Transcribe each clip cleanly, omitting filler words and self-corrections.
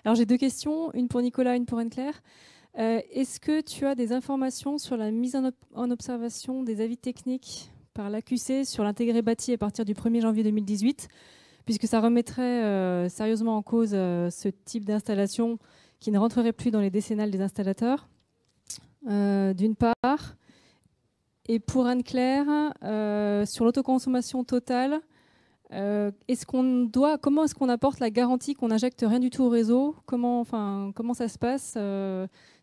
Alors j'ai deux questions, une pour Nicolas, une pour Anne-Claire. Est-ce que tu as des informations sur la mise en observation des avis techniques par l'AQC sur l'intégré bâti à partir du 1er janvier 2018, puisque ça remettrait sérieusement en cause ce type d'installation qui ne rentrerait plus dans les décennales des installateurs, d'une part. Et pour Anne-Claire, sur l'autoconsommation totale, comment est-ce qu'on apporte la garantie qu'on n'injecte rien du tout au réseau? Comment ça se passe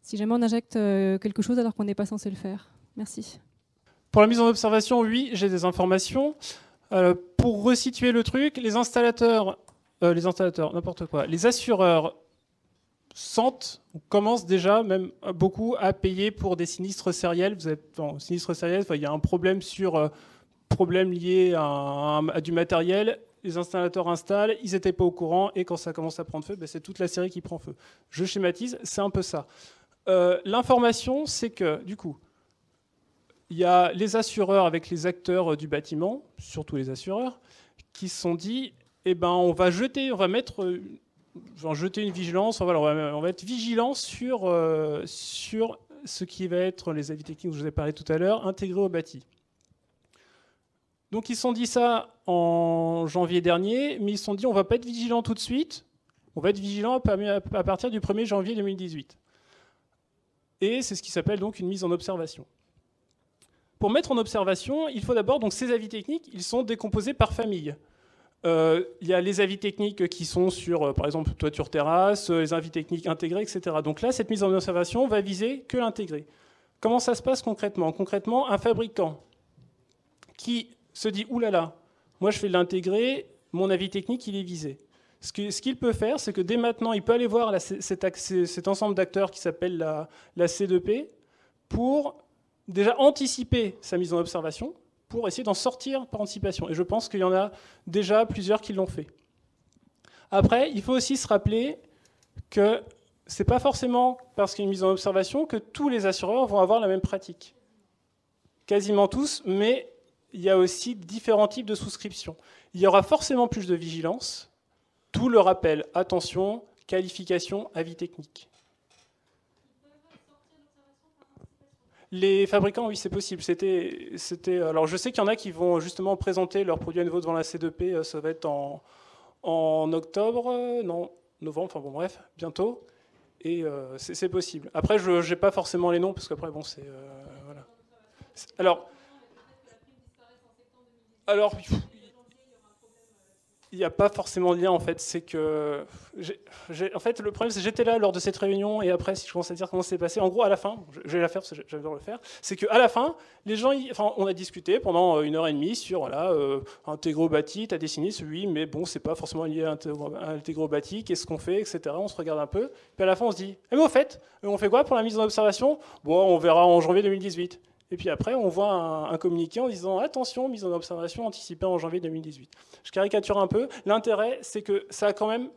si jamais on injecte quelque chose alors qu'on n'est pas censé le faire? Merci. Pour la mise en observation, oui, j'ai des informations. Pour resituer le truc, les installateurs, n'importe quoi, les assureurs commencent déjà même beaucoup à payer pour des sinistres sériels. Vous êtes en sinistre sériel, il y a un problème problème lié à du matériel. Les installateurs installent, ils n'étaient pas au courant, et quand ça commence à prendre feu, c'est toute la série qui prend feu. Je schématise, c'est un peu ça. L'information, c'est que, du coup, il y a les assureurs avec les acteurs du bâtiment, surtout les assureurs, qui se sont dit, on va jeter une vigilance, on va être vigilant sur ce qui va être les avis techniques dont je vous ai parlé tout à l'heure, intégrés au bâti. Donc ils se sont dit ça en janvier dernier, mais ils se sont dit on ne va pas être vigilant tout de suite, on va être vigilant à partir du 1er janvier 2018. Et c'est ce qui s'appelle donc une mise en observation. Pour mettre en observation, il faut d'abord, donc ces avis techniques, ils sont décomposés par famille. Il y a les avis techniques qui sont sur, par exemple, toiture terrasse, les avis techniques intégrés, etc. Donc là, cette mise en observation va viser que l'intégré. Comment ça se passe concrètement? Concrètement, un fabricant qui se dit « Ouh là là, moi je fais de l'intégré, mon avis technique, il est visé ». Ce qu'il peut faire, c'est que dès maintenant, il peut aller voir cet ensemble d'acteurs qui s'appelle la C2P pour déjà anticiper sa mise en observation, pour essayer d'en sortir par anticipation. Et je pense qu'il y en a déjà plusieurs qui l'ont fait. Après, il faut aussi se rappeler que ce n'est pas forcément parce qu'il y a une mise en observation que tous les assureurs vont avoir la même pratique. Quasiment tous, mais il y a aussi différents types de souscriptions. Il y aura forcément plus de vigilance, tout le rappel, attention, qualification, avis technique. Les fabricants, oui, c'est possible. Alors, je sais qu'il y en a qui vont justement présenter leurs produits à nouveau devant la C2P. Ça va être en octobre, non, novembre, enfin bon, bref, bientôt. Et c'est possible. Après, je n'ai pas forcément les noms, parce qu'après, bon, c'est... voilà. Alors, il n'y a pas forcément de lien, en fait. C'est que... En fait, le problème, c'est que j'étais là lors de cette réunion, et après, si je commence à dire comment c'est passé, en gros, à la fin, je vais la faire parce que j'adore le faire, c'est qu'à la fin, les gens, on a discuté pendant 1h30 sur, voilà, intégro bâti, tu as des sinistres, oui, mais bon, c'est pas forcément lié à intégro bâti, qu'est-ce qu'on fait, etc. On se regarde un peu, puis à la fin, on se dit, mais au fait, on fait quoi pour la mise en observation? Bon, on verra en janvier 2018. Et puis après, on voit un communiqué en disant « Attention, mise en observation anticipée en janvier 2018 ». Je caricature un peu. L'intérêt, c'est que ça a quand même...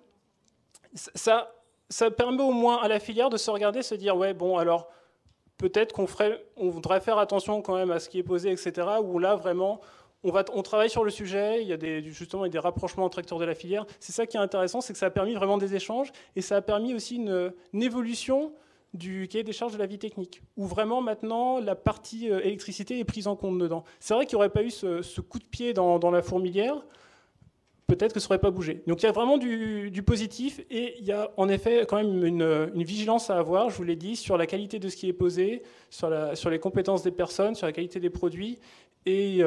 Ça permet au moins à la filière de se regarder, se dire « Ouais, bon, alors, peut-être on voudrait faire attention quand même à ce qui est posé, etc. » Où là, vraiment, on travaille sur le sujet, il y a justement des rapprochements entre acteurs de la filière. C'est ça qui est intéressant, c'est que ça a permis vraiment des échanges, et ça a permis aussi une évolution du cahier des charges de la vie technique, où vraiment maintenant la partie électricité est prise en compte dedans. C'est vrai qu'il n'y aurait pas eu ce coup de pied dans la fourmilière, peut-être que ça n'aurait pas bougé. Donc il y a vraiment du positif, et il y a en effet quand même une vigilance à avoir, je vous l'ai dit, sur la qualité de ce qui est posé, sur les compétences des personnes, sur la qualité des produits, et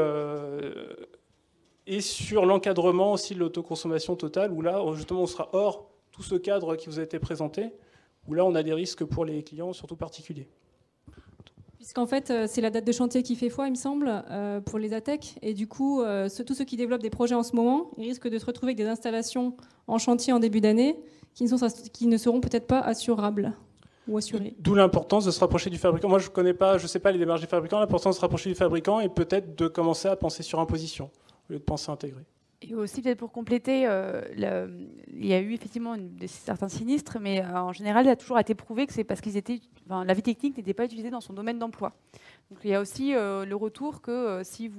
sur l'encadrement aussi de l'autoconsommation totale, où là justement on sera hors tout ce cadre qui vous a été présenté, où là on a des risques pour les clients, surtout particuliers. Puisqu'en fait, c'est la date de chantier qui fait foi, il me semble, pour les ATEC. Et du coup, tous ceux qui développent des projets en ce moment, ils risquent de se retrouver avec des installations en chantier en début d'année qui ne seront peut-être pas assurables ou assurées. D'où l'importance de se rapprocher du fabricant. Moi, je ne sais pas les démarches des fabricants, l'importance de se rapprocher du fabricant et peut-être de commencer à penser sur imposition, au lieu de penser intégrer. Et aussi, peut-être pour compléter, il y a eu effectivement certains sinistres, mais en général, il a toujours été prouvé que c'est parce la vie technique n'était pas utilisée dans son domaine d'emploi. Donc il y a aussi le retour que si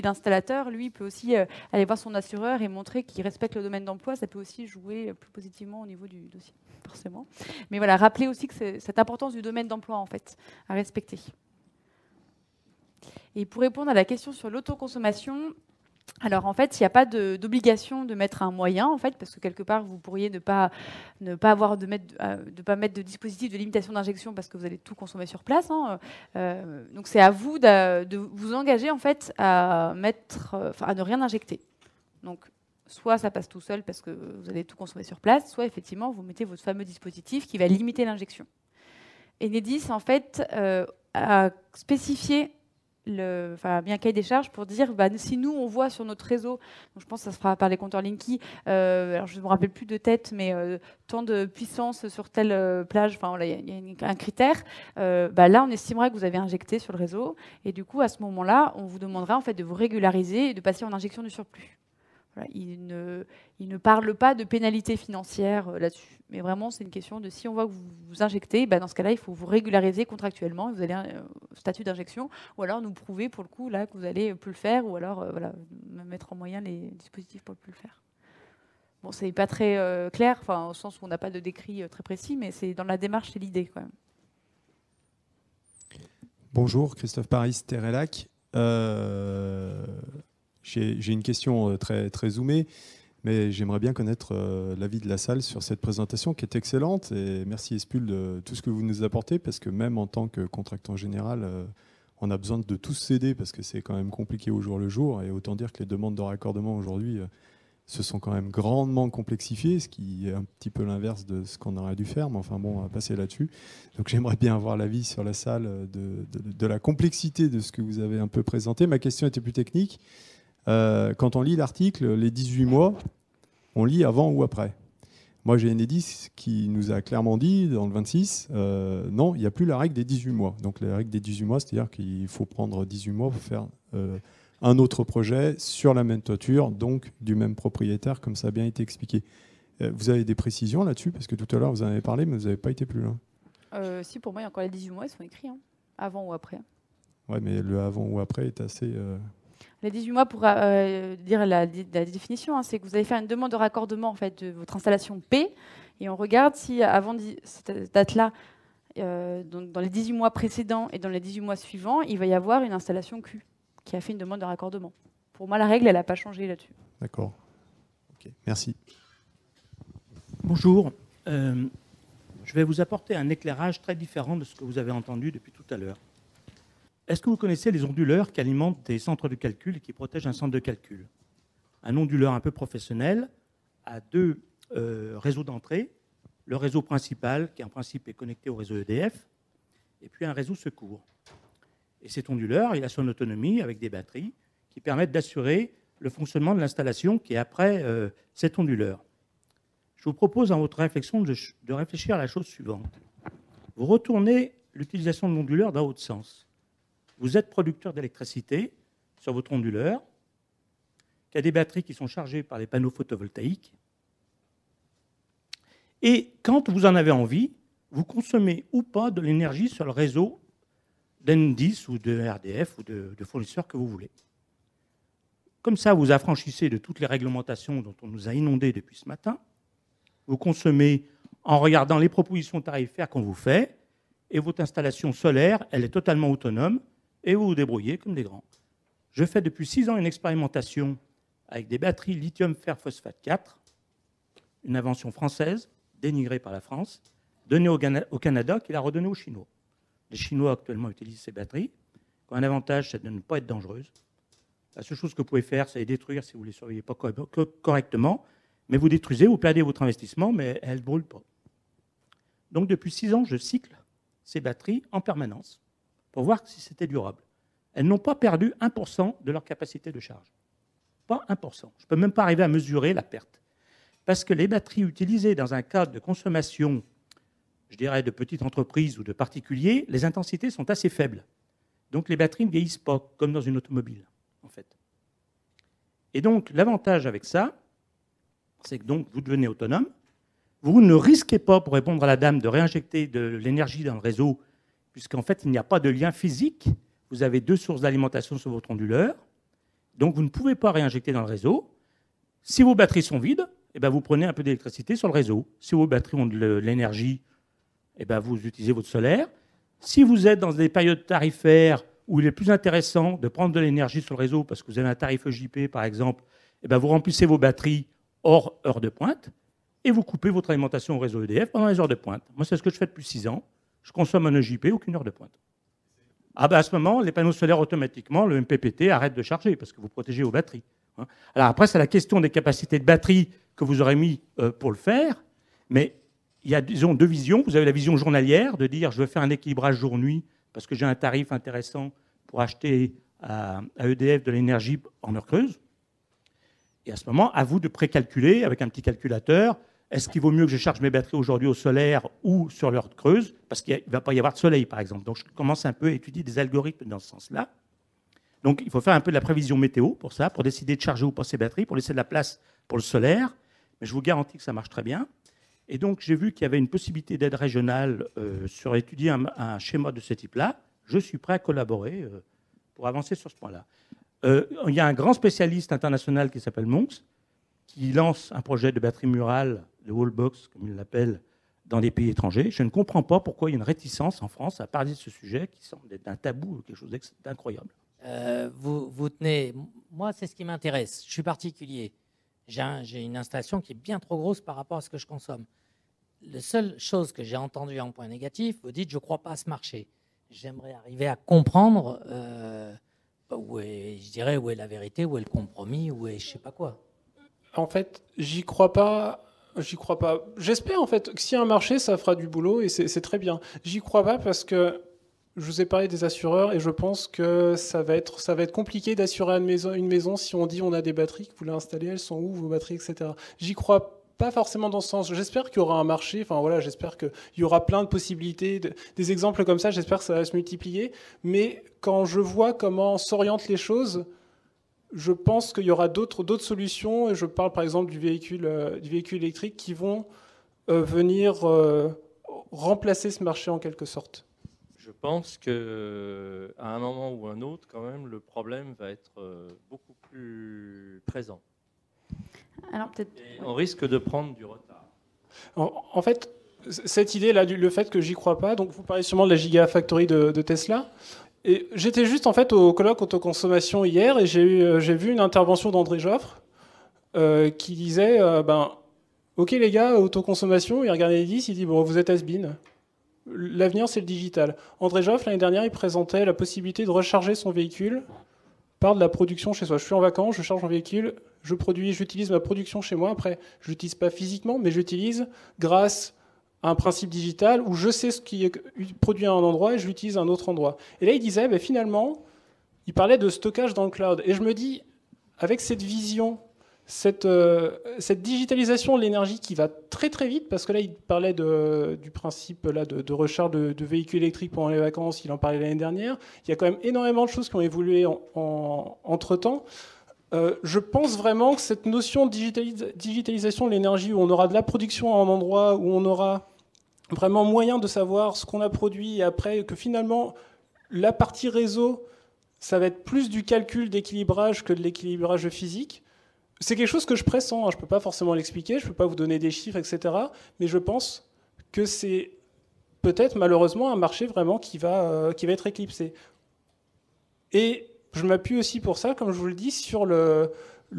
l'installateur, lui, peut aussi aller voir son assureur et montrer qu'il respecte le domaine d'emploi, ça peut aussi jouer plus positivement au niveau du dossier, forcément. Mais voilà, rappeler aussi que c'est cette importance du domaine d'emploi, en fait, à respecter. Et pour répondre à la question sur l'autoconsommation, alors en fait, il n'y a pas d'obligation de mettre un moyen, en fait, parce que quelque part, vous pourriez ne pas mettre de dispositif de limitation d'injection parce que vous allez tout consommer sur place. Hein. Donc c'est à vous de vous engager en fait à ne rien injecter. Donc soit ça passe tout seul parce que vous allez tout consommer sur place, soit effectivement vous mettez votre fameux dispositif qui va limiter l'injection. Enedis en fait a spécifié bien cahier des charges pour dire si nous on voit sur notre réseau, donc je pense que ça se fera par les compteurs Linky, alors je ne me rappelle plus de tête, mais tant de puissance sur telle plage, il y a un critère, là on estimera que vous avez injecté sur le réseau, et du coup à ce moment-là on vous demandera en fait de vous régulariser et de passer en injection du surplus. Voilà, il ne parle pas de pénalité financière là-dessus. Mais vraiment, c'est une question de si on voit que vous injectez, dans ce cas-là, il faut vous régulariser contractuellement. Vous allez un statut d'injection, ou alors nous prouver pour le coup là que vous allez plus le faire, ou alors mettre en moyen les dispositifs pour plus le faire. Bon, c'est pas très clair, au sens où on n'a pas de décrit très précis, mais c'est dans la démarche, c'est l'idée quand même. Bonjour, Christophe Paris, Terrelac. J'ai une question très, très zoomée, mais j'aimerais bien connaître l'avis de la salle sur cette présentation qui est excellente. Et merci Espul de tout ce que vous nous apportez, parce que même en tant que contractant général, on a besoin de tous s'aider parce que c'est quand même compliqué au jour le jour. Et autant dire que les demandes de raccordement aujourd'hui se sont quand même grandement complexifiées, ce qui est un petit peu l'inverse de ce qu'on aurait dû faire. Mais enfin bon, on va passer là-dessus. Donc j'aimerais bien avoir l'avis sur la salle de la complexité de ce que vous avez un peu présenté. Ma question était plus technique. Quand on lit l'article, les 18 mois, on lit avant ou après. Moi, j'ai Enedis qui nous a clairement dit, dans le 26, non, il n'y a plus la règle des 18 mois. Donc la règle des 18 mois, c'est-à-dire qu'il faut prendre 18 mois pour faire un autre projet sur la même toiture, donc du même propriétaire, comme ça a bien été expliqué. Vous avez des précisions là-dessus? Parce que tout à l'heure, vous en avez parlé, mais vous n'avez pas été plus loin. Si, pour moi, il y a encore les 18 mois, ils sont écrits, avant ou après. Oui, mais le avant ou après est assez... Les 18 mois, pour dire la définition, c'est que vous allez faire une demande de raccordement en fait, de votre installation P, et on regarde si avant cette date-là, dans les 18 mois précédents et dans les 18 mois suivants, il va y avoir une installation Q qui a fait une demande de raccordement. Pour moi, la règle, elle n'a pas changé là-dessus. D'accord. Ok, merci. Bonjour. Je vais vous apporter un éclairage très différent de ce que vous avez entendu depuis tout à l'heure. Est-ce que vous connaissez les onduleurs qui alimentent des centres de calcul et qui protègent un centre de calcul? Un onduleur un peu professionnel a deux réseaux d'entrée. Le réseau principal, qui en principe est connecté au réseau EDF, et puis un réseau secours. Et cet onduleur, il a son autonomie avec des batteries qui permettent d'assurer le fonctionnement de l'installation qui est après cet onduleur. Je vous propose dans votre réflexion de réfléchir à la chose suivante. Vous retournez l'utilisation de l'onduleur dans l'autre sens. Vous êtes producteur d'électricité sur votre onduleur, qui a des batteries qui sont chargées par les panneaux photovoltaïques. Et quand vous en avez envie, vous consommez ou pas de l'énergie sur le réseau d'Enedis ou de RDF ou de fournisseurs que vous voulez. Comme ça, vous affranchissez de toutes les réglementations dont on nous a inondés depuis ce matin. Vous consommez en regardant les propositions tarifaires qu'on vous fait, et votre installation solaire, elle est totalement autonome, et vous vous débrouillez comme des grands. Je fais depuis 6 ans une expérimentation avec des batteries lithium fer phosphate 4, une invention française, dénigrée par la France, donnée au Canada, qui l'a redonnée aux Chinois. Les Chinois actuellement utilisent ces batteries, qui ont un avantage, c'est de ne pas être dangereuses. La seule chose que vous pouvez faire, c'est les détruire si vous ne les surveillez pas correctement, mais vous détruisez, vous perdez votre investissement, mais elles ne brûlent pas. Donc depuis 6 ans, je cycle ces batteries en permanence pour voir si c'était durable. Elles n'ont pas perdu 1% de leur capacité de charge. Pas 1%. Je ne peux même pas arriver à mesurer la perte. Parce que les batteries utilisées dans un cadre de consommation, je dirais de petites entreprises ou de particuliers, les intensités sont assez faibles. Donc les batteries ne vieillissent pas, comme dans une automobile, en fait. Et donc, l'avantage avec ça, c'est que donc, vous devenez autonome. Vous ne risquez pas, pour répondre à la dame, de réinjecter de l'énergie dans le réseau, puisqu'en fait, il n'y a pas de lien physique. Vous avez 2 sources d'alimentation sur votre onduleur. Donc, vous ne pouvez pas réinjecter dans le réseau. Si vos batteries sont vides, eh ben, vous prenez un peu d'électricité sur le réseau. Si vos batteries ont de l'énergie, eh ben, vous utilisez votre solaire. Si vous êtes dans des périodes tarifaires où il est plus intéressant de prendre de l'énergie sur le réseau parce que vous avez un tarif EJP, par exemple, eh ben, vous remplissez vos batteries hors heure de pointe et vous coupez votre alimentation au réseau EDF pendant les heures de pointe. Moi, c'est ce que je fais depuis 6 ans. Je consomme un EJP, aucune heure de pointe. Ah ben, à ce moment, les panneaux solaires, automatiquement, le MPPT arrête de charger parce que vous protégez vos batteries. Alors après, c'est la question des capacités de batterie que vous aurez mis pour le faire. Mais il y a, disons, 2 visions. Vous avez la vision journalière, de dire je veux faire un équilibrage jour-nuit parce que j'ai un tarif intéressant pour acheter à EDF de l'énergie en heure creuse. Et à ce moment, à vous de précalculer avec un petit calculateur, est-ce qu'il vaut mieux que je charge mes batteries aujourd'hui au solaire ou sur l'heure creuse? Parce qu'il ne va pas y avoir de soleil, par exemple. Donc je commence un peu à étudier des algorithmes dans ce sens-là. Donc il faut faire un peu de la prévision météo pour ça, pour décider de charger ou pas ces batteries, pour laisser de la place pour le solaire. Mais je vous garantis que ça marche très bien. Et donc j'ai vu qu'il y avait une possibilité d'aide régionale sur étudier un schéma de ce type-là. Je suis prêt à collaborer pour avancer sur ce point-là. Il y a un grand spécialiste international qui s'appelle Monks, qui lance un projet de batterie murale, de wallbox, comme il l'appelle, dans des pays étrangers. Je ne comprends pas pourquoi il y a une réticence en France à parler de ce sujet qui semble être un tabou, quelque chose d'incroyable. Vous tenez... Moi, c'est ce qui m'intéresse. Je suis particulier. J'ai une installation qui est bien trop grosse par rapport à ce que je consomme. La seule chose que j'ai entendue en point négatif, vous dites « je ne crois pas à ce marché ». J'aimerais arriver à comprendre où est la vérité, où est le compromis, où est je ne sais pas quoi. En fait, j'y crois pas. J'espère en fait que s'il y a un marché, ça fera du boulot et c'est très bien. J'y crois pas parce que je vous ai parlé des assureurs et je pense que ça va être compliqué d'assurer une maison si on dit on a des batteries que vous voulez installer, elles sont où vos batteries, etc. J'y crois pas forcément dans ce sens. J'espère qu'il y aura un marché. Enfin voilà, j'espère qu'il y aura plein de possibilités, des exemples comme ça. J'espère que ça va se multiplier. Mais quand je vois comment s'orientent les choses, je pense qu'il y aura d'autres solutions. Et je parle par exemple du véhicule électrique qui vont venir remplacer ce marché en quelque sorte. Je pense qu'à un moment ou un autre, quand même, le problème va être beaucoup plus présent. Alors, peut-être... Et on risque de prendre du retard. En fait, cette idée-là, le fait que j'y crois pas, donc vous parlez sûrement de la Gigafactory de Tesla. Et j'étais juste en fait au colloque autoconsommation hier et j'ai vu une intervention d'André Joffre qui disait ok les gars, autoconsommation, il regardait les 10, il dit bon vous êtes has-been. L'avenir c'est le digital. André Joffre l'année dernière il présentait la possibilité de recharger son véhicule par de la production chez soi. Je suis en vacances, je charge mon véhicule, j'utilise ma production chez moi. Après, je l'utilise pas physiquement, mais j'utilise grâce à un principe digital où je sais ce qui est produit à un endroit et je l'utilise à un autre endroit. Et là, il disait, finalement, il parlait de stockage dans le cloud. Et je me dis, avec cette vision, cette digitalisation de l'énergie qui va très très vite, parce que là, il parlait du principe là, de recharge de véhicules électriques pendant les vacances, il en parlait l'année dernière. Il y a quand même énormément de choses qui ont évolué entre-temps. Je pense vraiment que cette notion de digitalisation de l'énergie, où on aura de la production à un endroit, où on aura vraiment moyen de savoir ce qu'on a produit, et après que finalement, la partie réseau, ça va être plus du calcul d'équilibrage que de l'équilibrage physique. C'est quelque chose que je pressens, hein. Je ne peux pas forcément l'expliquer, je ne peux pas vous donner des chiffres, etc. Mais je pense que c'est peut-être malheureusement un marché vraiment qui va être éclipsé. Et je m'appuie aussi pour ça, comme je vous le dis, sur le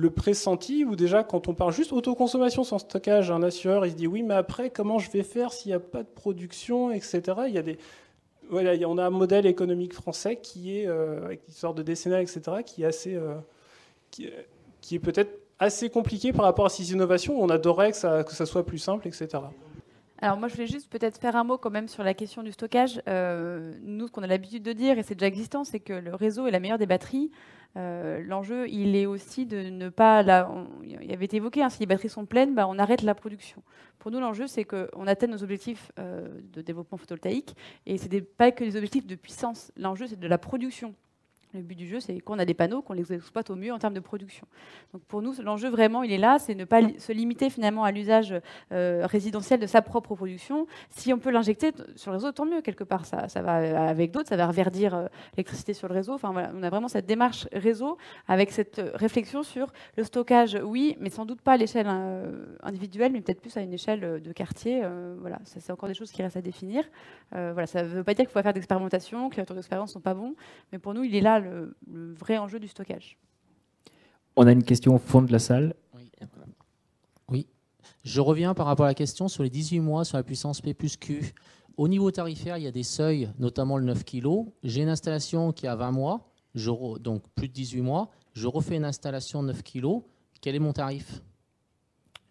pressenti, où déjà quand on parle juste autoconsommation sans stockage, un assureur il se dit oui mais après comment je vais faire s'il n'y a pas de production, etc. Il y a on a un modèle économique français qui est, avec l'histoire de décennale, etc., qui est assez... qui est peut-être assez compliqué par rapport à ces innovations. On adorerait que ça soit plus simple, etc. Alors moi, je voulais juste peut-être faire un mot quand même sur la question du stockage. Nous, ce qu'on a l'habitude de dire, et c'est déjà existant, c'est que le réseau est la meilleure des batteries. L'enjeu, il est aussi de ne pas... il avait été évoqué, si les batteries sont pleines, on arrête la production. Pour nous, l'enjeu, c'est qu'on atteigne nos objectifs de développement photovoltaïque. Et ce n'est pas que les objectifs de puissance. L'enjeu, c'est de la production. Le but du jeu, c'est qu'on a des panneaux, qu'on les exploite au mieux en termes de production. Donc pour nous, l'enjeu vraiment, il est là, c'est ne pas se limiter finalement à l'usage résidentiel de sa propre production. Si on peut l'injecter sur le réseau, tant mieux. Quelque part, ça va avec d'autres, ça va reverdir l'électricité sur le réseau. Enfin voilà, on a vraiment cette démarche réseau avec cette réflexion sur le stockage, oui, mais sans doute pas à l'échelle individuelle, mais peut-être plus à une échelle de quartier. Voilà, c'est encore des choses qui restent à définir. Voilà, ça ne veut pas dire qu'il faut pas faire d'expérimentation, que les retours d'expérience ne sont pas bons, mais pour nous, il est là le vrai enjeu du stockage. On a une question au fond de la salle. Oui. Je reviens par rapport à la question sur les 18 mois sur la puissance P plus Q. Au niveau tarifaire, il y a des seuils, notamment le 9 kg. J'ai une installation qui a 20 mois, donc plus de 18 mois. Je refais une installation 9 kg. Quel est mon tarif ?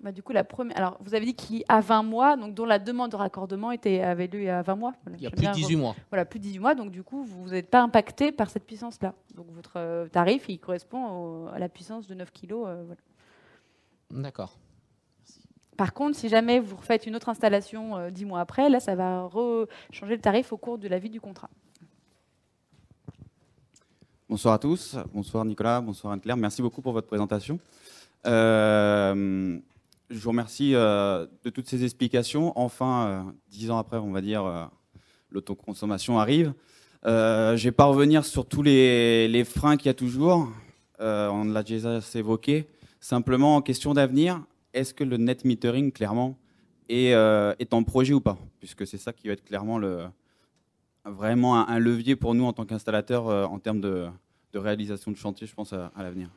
Bah, du coup, la première. Alors, vous avez dit qu'il y a 20 mois, donc dont la demande de raccordement avait lieu il y a 20 mois. Voilà, il y a plus de 18 mois. Voilà, plus de 18 mois. Donc, du coup, vous n'êtes pas impacté par cette puissance-là. Donc, votre tarif, il correspond à la puissance de 9 kg. Voilà. D'accord. Par contre, si jamais vous refaites une autre installation 10 mois après, là, ça va changer le tarif au cours de la vie du contrat. Bonsoir à tous. Bonsoir Nicolas, bonsoir Anne-Claire. Merci beaucoup pour votre présentation. Je vous remercie de toutes ces explications. Enfin, 10 ans après, on va dire, l'autoconsommation arrive. Je ne vais pas revenir sur tous les freins qu'il y a toujours. On l'a déjà évoqué. Simplement, en question d'avenir, est-ce que le net metering, clairement, est en projet ou pas? Puisque c'est ça qui va être clairement vraiment un levier pour nous en tant qu'installateur en termes de réalisation de chantier, je pense, à l'avenir.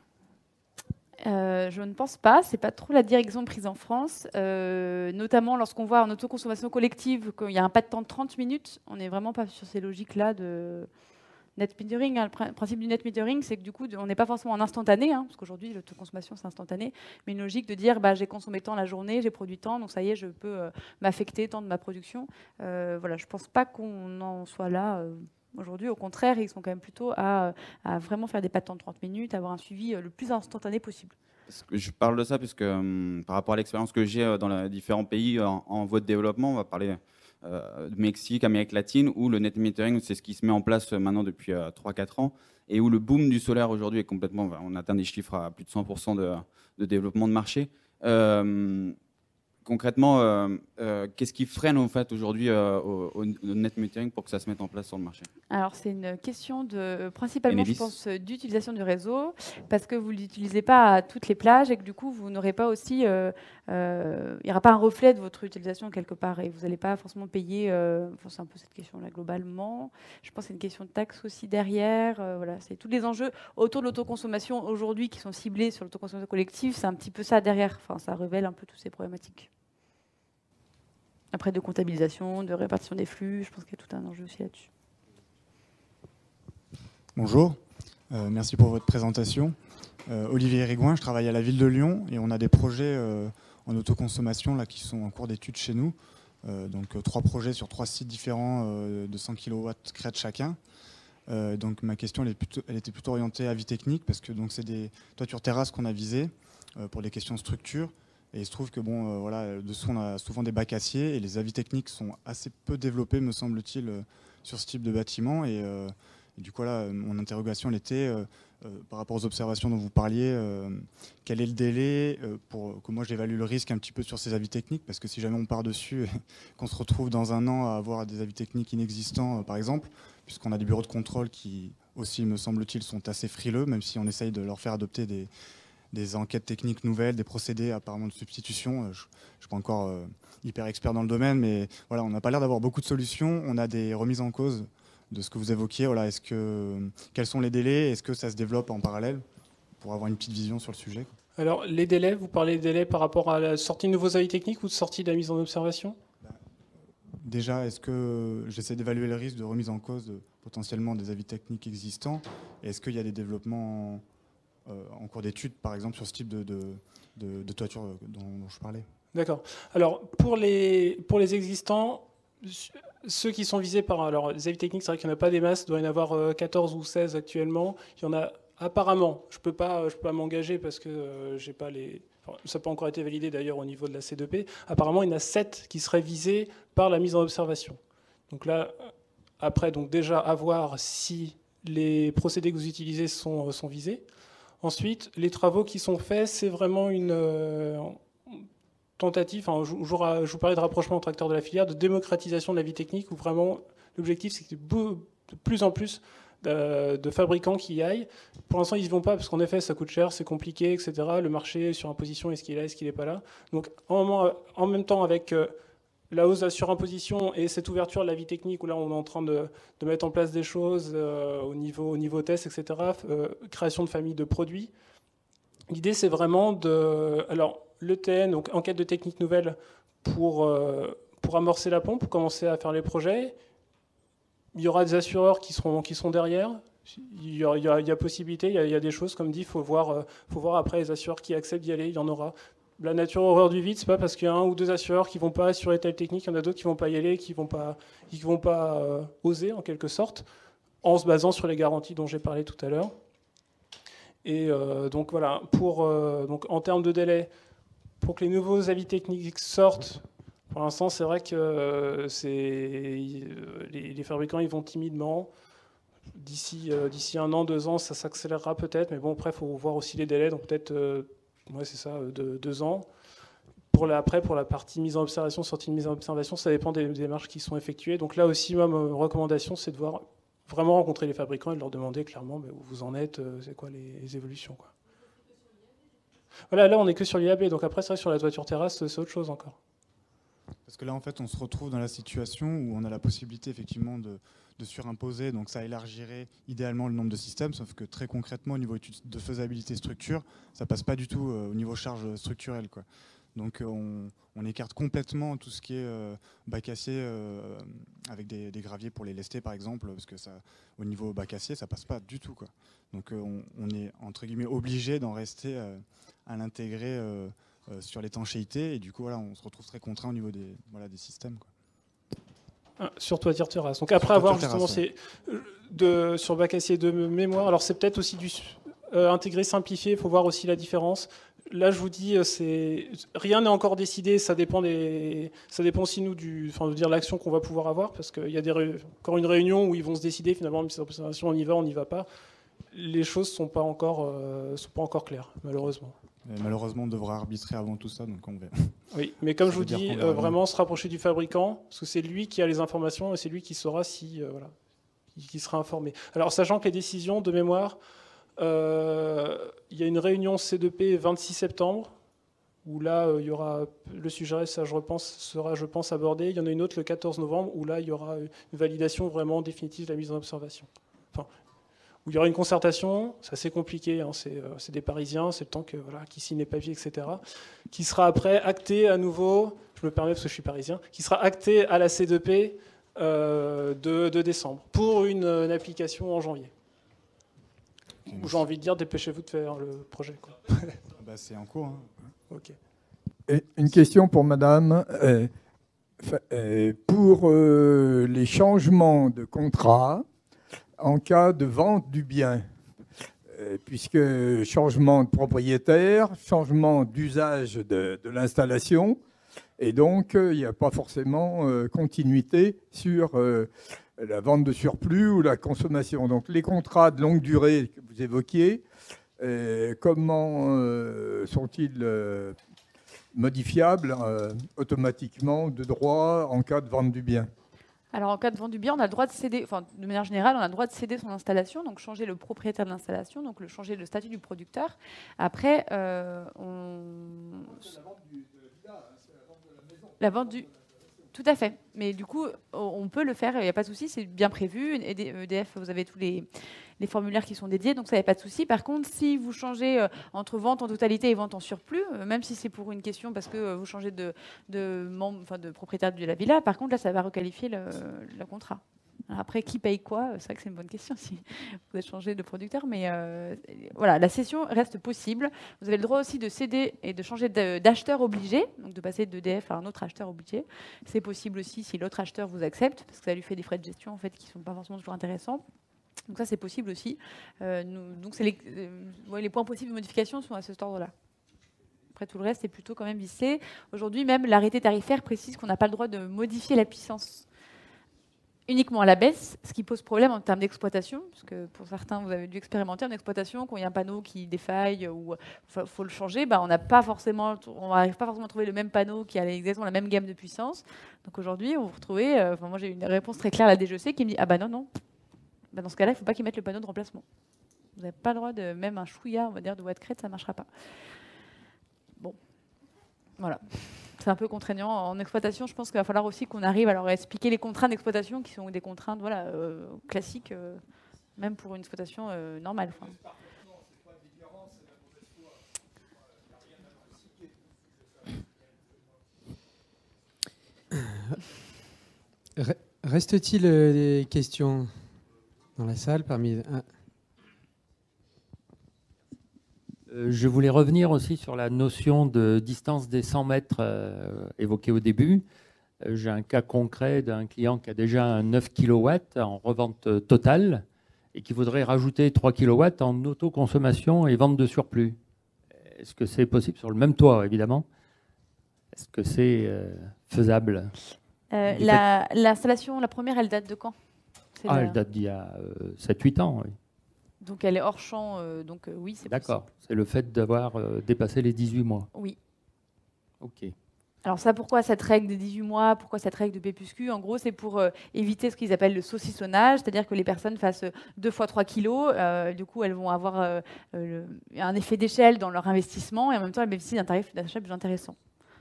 Je ne pense pas. Ce n'est pas trop la direction prise en France, notamment lorsqu'on voit en autoconsommation collective qu'il y a un pas de temps de 30 minutes. On n'est vraiment pas sur ces logiques-là de net metering. Le principe du net metering, c'est que du coup, on n'est pas forcément en instantané, parce qu'aujourd'hui, l'autoconsommation, c'est instantané, mais une logique de dire j'ai consommé tant la journée, j'ai produit tant, donc ça y est, je peux m'affecter tant de ma production. Voilà, je ne pense pas qu'on en soit là. Aujourd'hui, au contraire, ils sont quand même plutôt à vraiment faire des pas de temps de 30 minutes, avoir un suivi le plus instantané possible. Je parle de ça puisque par rapport à l'expérience que j'ai dans les différents pays en voie de développement, on va parler de Mexique, Amérique latine, où le net metering, c'est ce qui se met en place maintenant depuis 3-4 ans, et où le boom du solaire aujourd'hui est complètement... On atteint des chiffres à plus de 100% de développement de marché. Concrètement, qu'est-ce qui freine en fait aujourd'hui au net metering pour que ça se mette en place sur le marché? Alors c'est une question principalement, je pense, d'utilisation du réseau, parce que vous ne l'utilisez pas à toutes les plages et que du coup vous n'aurez pas aussi, il n'y aura pas un reflet de votre utilisation quelque part et vous n'allez pas forcément payer. C'est un peu cette question-là globalement. Je pense que c'est une question de taxe aussi derrière. Voilà, c'est tous les enjeux autour de l'autoconsommation aujourd'hui qui sont ciblés sur l'autoconsommation collective. C'est un petit peu ça derrière. Enfin, ça révèle un peu toutes ces problématiques. Après, de comptabilisation, de répartition des flux, je pense qu'il y a tout un enjeu aussi là-dessus. Bonjour, merci pour votre présentation. Olivier Rigouin, je travaille à la ville de Lyon et on a des projets en autoconsommation là, qui sont en cours d'étude chez nous. Donc 3 projets sur 3 sites différents de 100 kW crête chacun. Donc ma question elle était plutôt orientée à avis technique parce que c'est des toitures terrasses qu'on a visées pour les questions structure. Et il se trouve que voilà, dessous on a souvent des bacs acier et les avis techniques sont assez peu développés, me semble-t-il, sur ce type de bâtiment. Et du coup, là, mon interrogation elle était par rapport aux observations dont vous parliez, quel est le délai pour que moi j'évalue le risque un petit peu sur ces avis techniques, parce que si jamais on part dessus, qu'on se retrouve dans un an à avoir des avis techniques inexistants, par exemple, puisqu'on a des bureaux de contrôle qui aussi, me semble-t-il, sont assez frileux, même si on essaye de leur faire adopter des enquêtes techniques nouvelles, des procédés apparemment de substitution. Je ne suis pas encore hyper expert dans le domaine, mais voilà, on n'a pas l'air d'avoir beaucoup de solutions. On a des remises en cause de ce que vous évoquiez. Voilà, quels sont les délais? Est-ce que ça se développe en parallèle pour avoir une petite vision sur le sujet? Alors, les délais, vous parlez des délais par rapport à la sortie de nouveaux avis techniques ou de sortie de la mise en observation? Déjà, est-ce que j'essaie d'évaluer le risque de remise en cause potentiellement des avis techniques existants? Et est-ce qu'il y a des développements en cours d'étude, par exemple, sur ce type de toiture dont je parlais? D'accord. Alors, pour les existants, ceux qui sont visés par les avis techniques, c'est vrai qu'il n'y en a pas des masses, il doit y en avoir 14 ou 16 actuellement. Il y en a apparemment, je peux pas m'engager parce que j'ai pas ça n'a pas encore été validé d'ailleurs au niveau de la C2P. Apparemment, il y en a 7 qui seraient visés par la mise en observation. Donc là, après, déjà, à voir si les procédés que vous utilisez sont visés. Ensuite, les travaux qui sont faits, c'est vraiment une tentative, je vous parlais de rapprochement entre acteurs de la filière, de démocratisation de la vie technique, où vraiment l'objectif, c'est que de plus en plus de fabricants qui y aillent. Pour l'instant, ils n'y vont pas, parce qu'en effet, ça coûte cher, c'est compliqué, etc. Le marché sur imposition, est-ce qu'il est là, est-ce qu'il n'est pas là? Donc, en même temps, avec la hausse de la surimposition et cette ouverture de la vie technique, où là, on est en train de mettre en place des choses au niveau test, etc., création de familles de produits. L'idée, c'est vraiment de... Alors, l'ETN, donc enquête de techniques nouvelles, pour amorcer la pompe, pour commencer à faire les projets. Il y aura des assureurs qui seront derrière. Il y a possibilité, il y a des choses, comme dit, il faut voir après les assureurs qui acceptent d'y aller, il y en aura. La nature horreur du vide, c'est pas parce qu'il y a un ou deux assureurs qui vont pas assurer telle technique, il y en a d'autres qui vont pas y aller, qui vont pas oser, en quelque sorte, en se basant sur les garanties dont j'ai parlé tout à l'heure. Et donc voilà, donc en termes de délai, pour que les nouveaux avis techniques sortent, pour l'instant, c'est vrai que les fabricants ils vont timidement. D'ici 1 an, 2 ans, ça s'accélérera peut-être, mais bon, après, il faut voir aussi les délais, donc peut-être, c'est ça, 2 ans. Après, pour la partie mise en observation, sortie de mise en observation, ça dépend des démarches qui sont effectuées. Donc là aussi, ma recommandation, c'est de vraiment rencontrer les fabricants et de leur demander clairement où vous en êtes, c'est quoi les évolutions, quoi. Voilà, là, on n'est que sur l'IAB, donc après, c'est vrai, sur la toiture terrasse, c'est autre chose encore. Parce que là, en fait, on se retrouve dans la situation où on a la possibilité, effectivement, de surimposer. Donc, ça élargirait idéalement le nombre de systèmes, sauf que très concrètement, au niveau de faisabilité structure, ça passe pas du tout au niveau charge structurelle, quoi. Donc, on écarte complètement tout ce qui est bac acier avec des graviers pour les lester, par exemple, parce que au niveau bac acier, ça passe pas du tout, quoi. Donc, on est, entre guillemets, obligé d'en rester à l'intégrer sur l'étanchéité, et du coup, voilà, on se retrouve très contraint au niveau des systèmes, quoi. Sur toiture terrasse. Donc après avoir justement sur bac acier de mémoire, alors c'est peut-être aussi du intégré simplifié, il faut voir aussi la différence. Là, je vous dis, rien n'est encore décidé, ça dépend aussi nous de l'action qu'on va pouvoir avoir, parce qu'il y a encore une réunion où ils vont se décider finalement, on y va, on n'y va pas. Les choses sont pas encore claires, malheureusement. Et malheureusement, on devra arbitrer avant tout ça, donc on verra. Oui, mais comme je vous dis, vraiment se rapprocher du fabricant, parce que c'est lui qui a les informations et c'est lui qui saura qui sera informé. Alors, sachant que les décisions de mémoire, il y a une réunion C2P 26 septembre, où là, il y aura le sujet, ça sera, je pense, abordé. Il y en a une autre le 14 novembre, où là, il y aura une validation vraiment définitive de la mise en observation. Où il y aura une concertation, c'est assez compliqué, hein, c'est des Parisiens, c'est le temps qu'ils signent les papiers, etc., qui sera après acté à nouveau, je me permets parce que je suis parisien, qui sera acté à la C2P de décembre, pour une application en janvier. J'ai envie de dire, dépêchez-vous de faire le projet, quoi. C'est en cours. Hein. Ok. Et une question pour madame. Pour les changements de contrat, en cas de vente du bien, puisque changement de propriétaire, changement d'usage de l'installation, et donc il n'y a pas forcément continuité sur la vente de surplus ou la consommation. Donc les contrats de longue durée que vous évoquiez, comment sont-ils modifiables automatiquement de droit en cas de vente du bien ? Alors, en cas de vente du bien, on a le droit de céder, de manière générale, on a le droit de céder son installation, donc changer le propriétaire de l'installation, donc changer le statut du producteur. Après, La vente du... Tout à fait. Mais du coup, on peut le faire, il n'y a pas de souci, c'est bien prévu. EDF, vous avez tous les formulaires qui sont dédiés, donc ça, il n'y a pas de souci. Par contre, si vous changez entre vente en totalité et vente en surplus, même si c'est pour une question parce que vous changez de propriétaire de la villa, par contre, là, ça va requalifier le contrat. Alors après, qui paye quoi? C'est vrai que c'est une bonne question si vous avez changé de producteur, mais voilà, la cession reste possible. Vous avez le droit aussi de céder et de changer d'acheteur obligé, donc de passer d'EDF à un autre acheteur obligé. C'est possible aussi si l'autre acheteur vous accepte, parce que ça lui fait des frais de gestion en fait, qui ne sont pas forcément toujours intéressants. Donc ça, c'est possible aussi. Donc les points possibles de modification sont à ce ordre-là. Après, tout le reste est plutôt quand même vissé. Aujourd'hui, même l'arrêté tarifaire précise qu'on n'a pas le droit de modifier la puissance uniquement à la baisse, ce qui pose problème en termes d'exploitation, parce que pour certains, vous avez dû expérimenter en exploitation, quand il y a un panneau qui défaille ou faut le changer, on n'arrive pas forcément à trouver le même panneau qui a exactement la même gamme de puissance. Donc aujourd'hui, vous vous retrouvez, moi j'ai une réponse très claire à la DGEC qui me dit ah non, dans ce cas-là, il ne faut pas qu'ils mettent le panneau de remplacement. Vous n'avez pas le droit de, même un chouïa, on va dire, de watt crête, ça ne marchera pas. Bon, voilà. C'est un peu contraignant. En exploitation, je pense qu'il va falloir aussi qu'on arrive à leur expliquer les contraintes d'exploitation qui sont des contraintes classiques, même pour une exploitation normale. Reste-t-il des questions dans la salle parmi... Je voulais revenir aussi sur la notion de distance des 100 mètres évoquée au début. J'ai un cas concret d'un client qui a déjà un 9 kW en revente totale et qui voudrait rajouter 3 kW en autoconsommation et vente de surplus. Est-ce que c'est possible sur le même toit, évidemment? Est-ce que c'est faisable? L'installation, la première, elle date de quand? Elle date d'il y a 7-8 ans, oui. Donc elle est hors champ, donc oui, c'est possible. D'accord, c'est le fait d'avoir dépassé les 18 mois. Oui. Ok. Alors ça, pourquoi cette règle de 18 mois? Pourquoi cette règle de P plus Q? En gros, c'est pour éviter ce qu'ils appellent le saucissonnage, c'est-à-dire que les personnes fassent 2 fois 3 kilos. Du coup, elles vont avoir un effet d'échelle dans leur investissement et en même temps, elles bénéficient d'un tarif d'achat plus intéressant.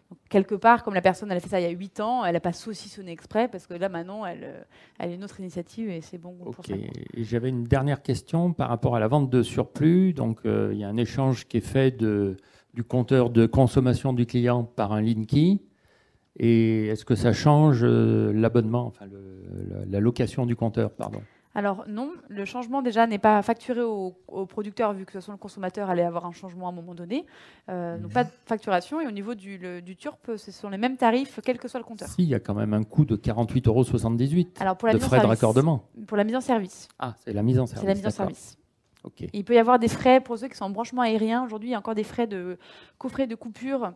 Donc, quelque part, comme la personne elle a fait ça il y a 8 ans, elle n'a pas saucissonné exprès parce que là, maintenant, elle a une autre initiative et c'est bon pour ça. Et j'avais une dernière question par rapport à la vente de surplus. Donc, il y a un échange qui est fait du compteur de consommation du client par un Linky. Et est-ce que ça change l'abonnement, enfin la location du compteur, pardon? Alors non, le changement déjà n'est pas facturé au producteur vu que de toute façon le consommateur allait avoir un changement à un moment donné. Donc pas de facturation et au niveau du TURP, ce sont les mêmes tarifs quel que soit le compteur. Si, il y a quand même un coût de 48,78 € de frais de raccordement. Pour la mise en service. Ah, c'est la mise en service. C'est la mise en service. Okay. Il peut y avoir des frais pour ceux qui sont en branchement aérien. Aujourd'hui, il y a encore des frais de coffret de coupure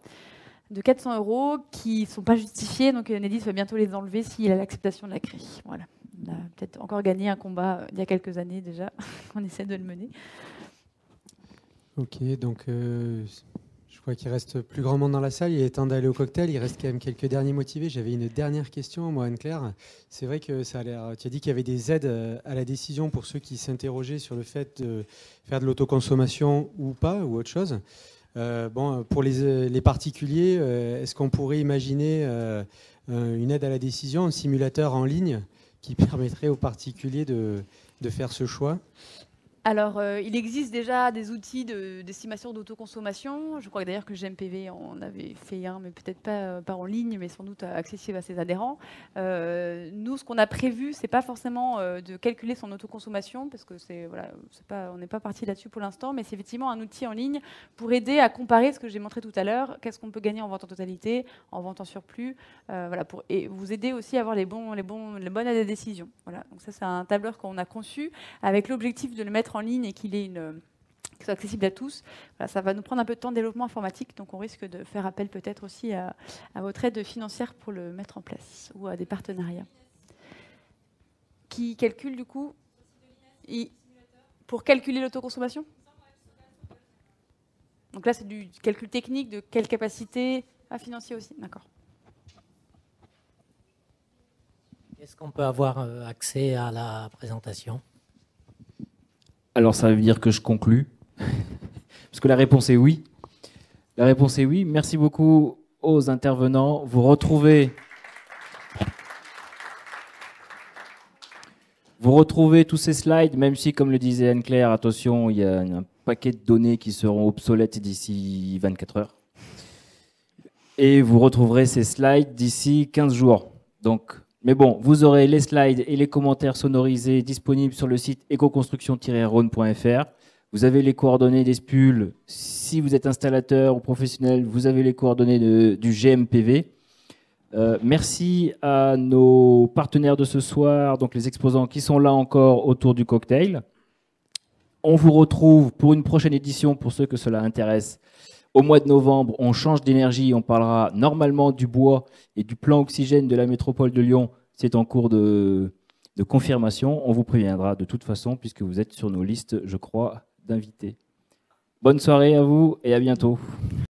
de 400 € qui ne sont pas justifiés. Donc Enedis va bientôt les enlever s'il a l'acceptation de la CRI. Voilà. On a peut-être encore gagné un combat il y a quelques années déjà. On essaie de le mener. Ok, donc je crois qu'il reste plus grand monde dans la salle. Il est temps d'aller au cocktail. Il reste quand même quelques derniers motivés. J'avais une dernière question, moi, Anne-Claire. C'est vrai que ça a l'air. Tu as dit qu'il y avait des aides à la décision pour ceux qui s'interrogeaient sur le fait de faire de l'autoconsommation ou pas, ou autre chose. Pour les particuliers, est-ce qu'on pourrait imaginer une aide à la décision, un simulateur en ligne qui permettrait aux particuliers de faire ce choix? Alors, il existe déjà des outils d'estimation d'autoconsommation. Je crois d'ailleurs que le GMPV en avait fait un, mais peut-être pas en ligne, mais sans doute accessible à ses adhérents. Nous, ce qu'on a prévu, c'est pas forcément de calculer son autoconsommation, parce que on n'est pas parti là-dessus pour l'instant, mais c'est effectivement un outil en ligne pour aider à comparer ce que j'ai montré tout à l'heure, qu'est-ce qu'on peut gagner en vente en totalité, en vente en surplus, et vous aider aussi à avoir les bonnes aides à la décision. Voilà. Donc ça, c'est un tableur qu'on a conçu avec l'objectif de le mettre en ligne et qu'il soit accessible à tous. Voilà, ça va nous prendre un peu de temps de développement informatique, donc on risque de faire appel peut-être aussi à votre aide financière pour le mettre en place ou à des partenariats. Qui calcule du coup pour calculer l'autoconsommation? Donc là, c'est du calcul technique de quelle capacité financier aussi. D'accord. Est-ce qu'on peut avoir accès à la présentation? Alors ça veut dire que je conclus, parce que la réponse est oui. La réponse est oui. Merci beaucoup aux intervenants. Vous retrouvez tous ces slides, même si, comme le disait Anne-Claire, attention, il y a un paquet de données qui seront obsolètes d'ici 24 heures. Et vous retrouverez ces slides d'ici 15 jours. Donc, mais bon, vous aurez les slides et les commentaires sonorisés disponibles sur le site ecoconstruction-rhône.fr. Vous avez les coordonnées des SPUL. Si vous êtes installateur ou professionnel, vous avez les coordonnées du GMPV. Merci à nos partenaires de ce soir, donc les exposants qui sont là encore autour du cocktail. On vous retrouve pour une prochaine édition, pour ceux que cela intéresse. Au mois de novembre, on change d'énergie. On parlera normalement du bois et du plan oxygène de la métropole de Lyon. C'est en cours de de confirmation. On vous préviendra de toute façon puisque vous êtes sur nos listes, je crois, d'invités. Bonne soirée à vous et à bientôt.